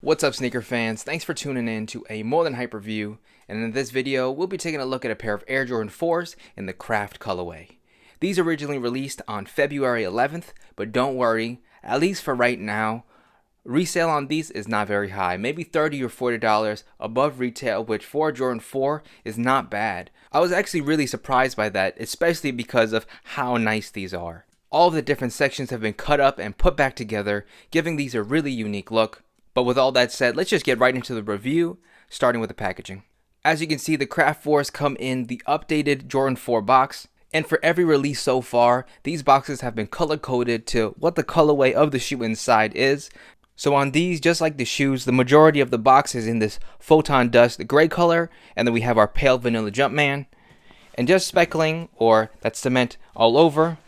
What's up, sneaker fans? Thanks for tuning in to a More Than Hype review, and in this video we'll be taking a look at a pair of Air Jordan 4s in the Craft colorway. These originally released on February 11th, but don't worry, at least for right now, resale on these is not very high, maybe $30 or $40 above retail, which for a Jordan 4 is not bad. I was actually really surprised by that, especially because of how nice these are. All of the different sections have been cut up and put back together, giving these a really unique look. But with all that said, let's just get right into the review, starting with the packaging. As you can see, the Craft 4s come in the updated Jordan 4 box, and for every release so far, these boxes have been color-coded to what the colorway of the shoe inside is. So on these, just like the shoes, the majority of the box is in this photon dust gray color, and then we have our pale vanilla Jumpman. And just speckling, or that cement all over,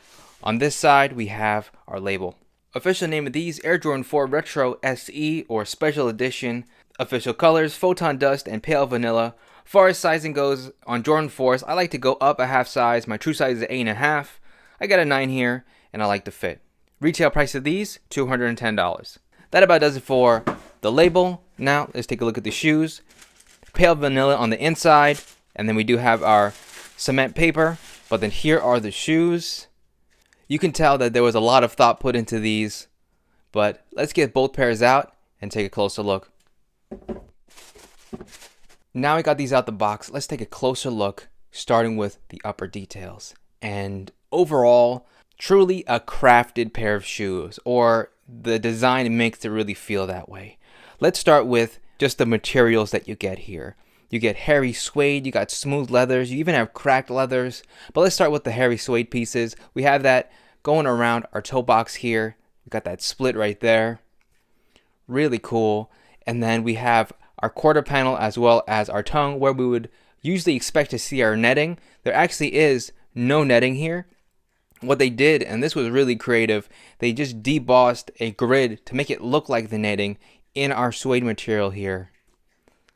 on this side we have our label. Official name of these, Air Jordan 4 Retro SE or Special Edition. Official colors, Photon Dust and Pale Vanilla. Far as sizing goes, on Jordan 4s, I like to go up a half size. My true size is 8.5. I got a 9 here, and I like the fit. Retail price of these, $210. That about does it for the label. Now, let's take a look at the shoes. Pale Vanilla on the inside, and then we do have our cement paper. But then here are the shoes. You can tell that there was a lot of thought put into these, but let's get both pairs out and take a closer look. Now we got these out the box, let's take a closer look, starting with the upper details. And overall, truly a crafted pair of shoes, or the design makes it really feel that way. Let's start with just the materials that you get here. You get hairy suede, you got smooth leathers, you even have cracked leathers. But let's start with the hairy suede pieces. We have that going around our toe box here. We got that split right there. Really cool. And then we have our quarter panel as well as our tongue, where we would usually expect to see our netting. There actually is no netting here. What they did, and this was really creative, they just debossed a grid to make it look like the netting in our suede material here.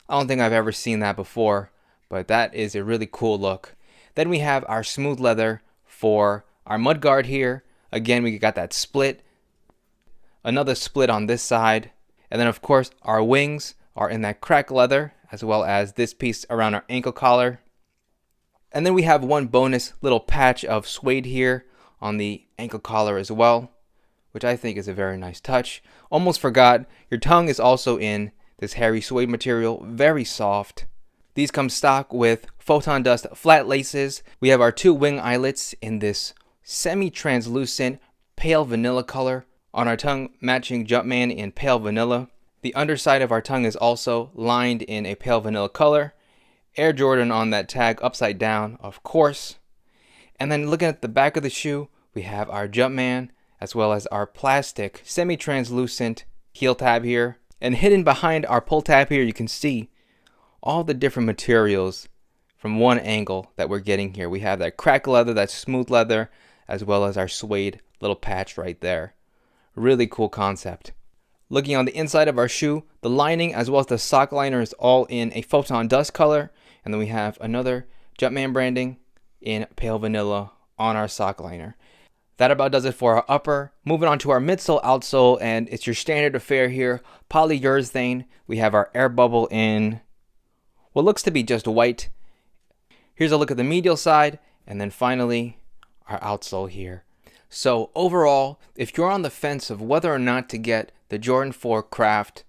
I don't think I've ever seen that before, but that is a really cool look. Then we have our smooth leather for our mudguard here. Again, we got that split. Another split on this side. And then of course our wings are in that cracked leather, as well as this piece around our ankle collar. And then we have one bonus little patch of suede here on the ankle collar as well, which I think is a very nice touch. Almost forgot, your tongue is also in this hairy suede material, very soft. These come stock with photon dust flat laces. We have our two wing eyelets in this semi-translucent pale vanilla color. On our tongue, matching Jumpman in pale vanilla. The underside of our tongue is also lined in a pale vanilla color. Air Jordan on that tag upside down, of course. And then looking at the back of the shoe, we have our Jumpman as well as our plastic semi-translucent heel tab here. And hidden behind our pull tab here, you can see all the different materials from one angle that we're getting here. We have that cracked leather, that smooth leather, as well as our suede little patch right there. Really cool concept. Looking on the inside of our shoe, the lining as well as the sock liner is all in a photon dust color. And then we have another Jumpman branding in pale vanilla on our sock liner. That about does it for our upper. Moving on to our midsole, outsole, and it's your standard affair here. Polyurethane. We have our air bubble in what looks to be just white. Here's a look at the medial side, and then finally our outsole here. So overall, if you're on the fence of whether or not to get the Jordan 4 Craft,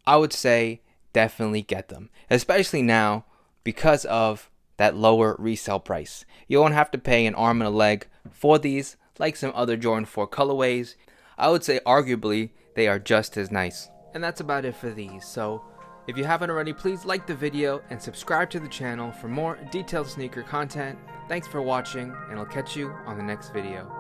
I would say definitely get them, especially now because of that lower resale price. You won't have to pay an arm and a leg for these like some other Jordan 4 colorways. I would say arguably they are just as nice. And that's about it for these. So if you haven't already, please like the video and subscribe to the channel for more detailed sneaker content. Thanks for watching, and I'll catch you on the next video.